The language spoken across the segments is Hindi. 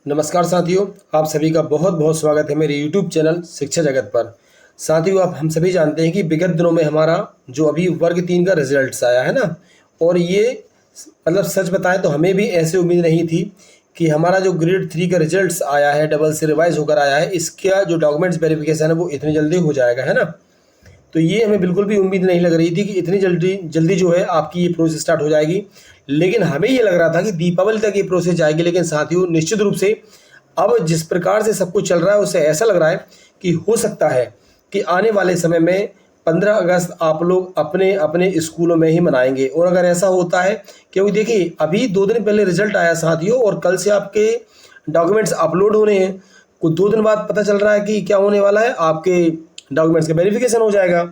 नमस्कार साथियों, आप सभी का बहुत बहुत स्वागत है मेरे YouTube चैनल शिक्षा जगत पर। साथियों, आप हम सभी जानते हैं कि विगत दिनों में हमारा जो अभी वर्ग 3 का रिजल्ट्स आया है ना, और ये मतलब सच बताएं तो हमें भी ऐसे उम्मीद नहीं थी कि हमारा जो ग्रेड 3 का रिजल्ट्स आया है, डबल से रिवाइज होकर आया है, इसका जो डॉक्यूमेंट्स वेरिफिकेशन है वो इतनी जल्दी हो जाएगा, है ना। तो ये हमें बिल्कुल भी उम्मीद नहीं लग रही थी कि इतनी जल्दी जल्दी जो है आपकी ये प्रोसेस स्टार्ट हो जाएगी। लेकिन हमें ये लग रहा था कि दीपावली तक ये प्रोसेस जाएगी। लेकिन साथियों, निश्चित रूप से अब जिस प्रकार से सब कुछ चल रहा है उससे ऐसा लग रहा है कि हो सकता है कि आने वाले समय में 15 अगस्त आप लोग अपने अपने स्कूलों में ही मनाएंगे। और अगर ऐसा होता है, क्योंकि देखिए अभी 2 दिन पहले रिजल्ट आया साथियों, और कल से आपके डॉक्यूमेंट्स अपलोड होने हैं। कुछ 2 दिन बाद पता चल रहा है कि क्या होने वाला है, आपके डॉक्यूमेंट्स का वेरिफिकेशन हो जाएगा।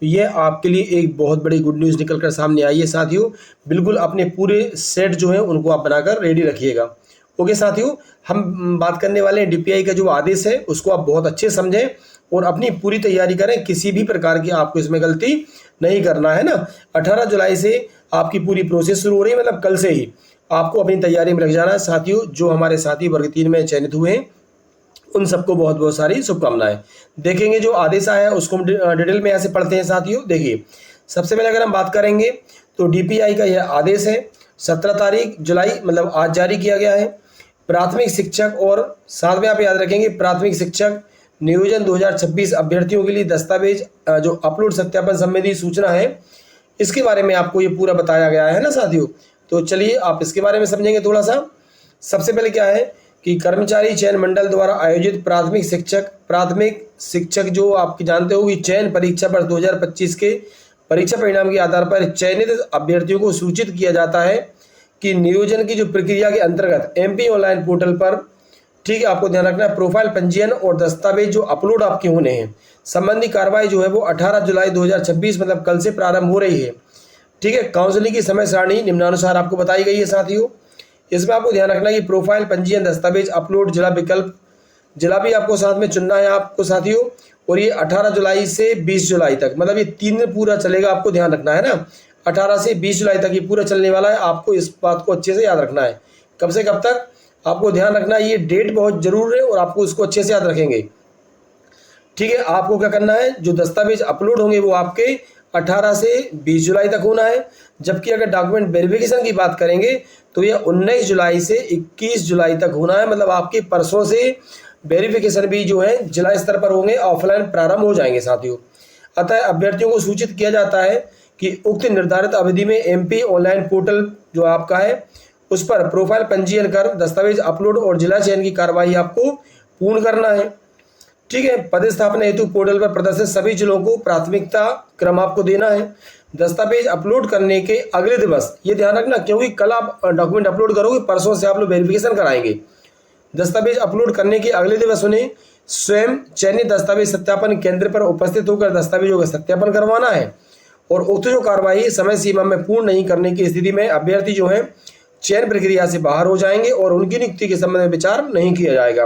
तो ये आपके लिए एक बहुत बड़ी गुड न्यूज़ निकल कर सामने आई है साथियों। बिल्कुल अपने पूरे सेट जो है उनको आप बनाकर रेडी रखिएगा। ओके साथियों, हम बात करने वाले हैं डीपीआई का जो आदेश है उसको आप बहुत अच्छे समझें और अपनी पूरी तैयारी करें। किसी भी प्रकार की आपको इसमें गलती नहीं करना है ना। 18 जुलाई से आपकी पूरी प्रोसेस शुरू हो रही है, मतलब कल से ही आपको अपनी तैयारी में लग जाना है साथियों। जो हमारे साथी वर्ग 3 में चयनित हुए हैं उन सबको बहुत बहुत सारी शुभकामनाएं। देखेंगे जो आदेश आया है उसको हम डिटेल में ऐसे पढ़ते हैं साथियों। देखिए, सबसे पहले अगर हम बात करेंगे तो डीपीआई का यह आदेश है 17 तारीख जुलाई, मतलब आज जारी किया गया है। प्राथमिक शिक्षक और साथ में आप याद रखेंगे प्राथमिक शिक्षक नियोजन 2026 अभ्यर्थियों के लिए दस्तावेज जो अपलोड सत्यापन संबंधी सूचना है, इसके बारे में आपको ये पूरा बताया गया है ना साथियों। तो चलिए आप इसके बारे में समझेंगे थोड़ा सा। सबसे पहले क्या है कि कर्मचारी चयन मंडल द्वारा आयोजित प्राथमिक शिक्षक जो आपकी जानते हो कि चयन परीक्षा पर 2025 के परीक्षा परिणाम के आधार पर चयनित अभ्यर्थियों को सूचित किया जाता है कि नियोजन की जो प्रक्रिया के अंतर्गत एमपी ऑनलाइन पोर्टल पर, ठीक है, आपको ध्यान रखना है, प्रोफाइल पंजीयन और दस्तावेज जो अपलोड आपके होने हैं संबंधी कार्रवाई जो है वो 18 जुलाई 2026 मतलब कल से प्रारंभ हो रही है। ठीक है, काउंसलिंग की समय सारणी निम्नानुसार आपको बताई गई है साथियों। इसमें आपको ध्यान रखना है कि प्रोफाइल पंजीयन दस्तावेज अपलोड जिला विकल्प, जिला भी आपको साथ में चुनना है आपको साथियों। और ये 18 जुलाई से 20 जुलाई तक, मतलब ये 3 दिन पूरा चलेगा, आपको ध्यान रखना है ना। 18 से 20 जुलाई तक ये पूरा चलने वाला है, आपको इस बात को अच्छे से याद रखना है। कब से कब तक आपको ध्यान रखना है, ये डेट बहुत जरूर है और आपको इसको अच्छे से याद रखेंगे। ठीक है, आपको क्या करना है, जो दस्तावेज अपलोड होंगे वो आपके 18 से 20 जुलाई तक होना है। जबकि अगर डॉक्यूमेंट वेरिफिकेशन की बात करेंगे तो यह 19 जुलाई से 21 जुलाई तक होना है, मतलब आपके परसों से वेरिफिकेशन भी जो है जिला स्तर पर होंगे, ऑफलाइन प्रारंभ हो जाएंगे साथियों। अतः अभ्यर्थियों को सूचित किया जाता है कि उक्त निर्धारित अवधि में एमपी ऑनलाइन पोर्टल जो आपका है उस पर प्रोफाइल पंजीयन कर दस्तावेज अपलोड और जिला चयन की कार्रवाई आपको पूर्ण करना है। ठीक है, पदस्थापना हेतु पोर्टल पर प्रदर्शित सभी जिलों को प्राथमिकता क्रम आपको देना है। दस्तावेज अपलोड करने के अगले दिवस, ये ध्यान रखना, क्योंकि कल आप डॉक्यूमेंट अपलोड करोगे, परसों से आप लोग वेरिफिकेशन कराएंगे। दस्तावेज अपलोड करने के अगले दिवस उन्हें स्वयं चयनित दस्तावेज सत्यापन केंद्र पर उपस्थित होकर दस्तावेजों का सत्यापन करवाना है। और उक्त जो कार्रवाई समय सीमा में पूर्ण नहीं करने की स्थिति में अभ्यर्थी जो है चयन प्रक्रिया से बाहर हो जाएंगे और उनकी नियुक्ति के संबंध में विचार नहीं किया जाएगा।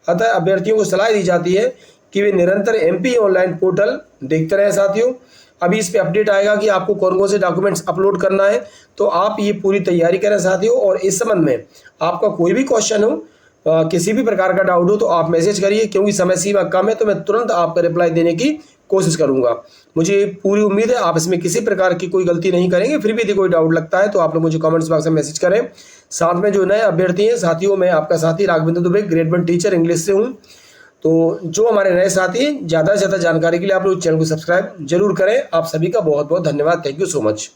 अतः अभ्यर्थियों को सलाह दी जाती है कि वे निरंतर एमपी ऑनलाइन पोर्टल देखते रहें साथियों। अभी इस पे अपडेट आएगा कि आपको कौन कौन से डॉक्यूमेंट्स अपलोड करना है, तो आप ये पूरी तैयारी करें साथियों। और इस संबंध में आपका कोई भी क्वेश्चन हो, किसी भी प्रकार का डाउट हो तो आप मैसेज करिए, क्योंकि समय सीमा कम है तो मैं तुरंत आपका रिप्लाई देने की कोशिश करूंगा। मुझे पूरी उम्मीद है आप इसमें किसी प्रकार की कोई गलती नहीं करेंगे। फिर भी यदि कोई डाउट लगता है तो आप लोग मुझे कमेंट्स बॉक्स में मैसेज करें। साथ में जो नए अभ्यर्थी हैं साथियों, मैं आपका साथी Raghavendra Dubey, grade 1 teacher English से हूँ। तो जो हमारे नए साथी हैं, ज़्यादा से ज़्यादा जानकारी के लिए आप लोग चैनल को सब्सक्राइब जरूर करें। आप सभी का बहुत बहुत धन्यवाद। Thank you so much.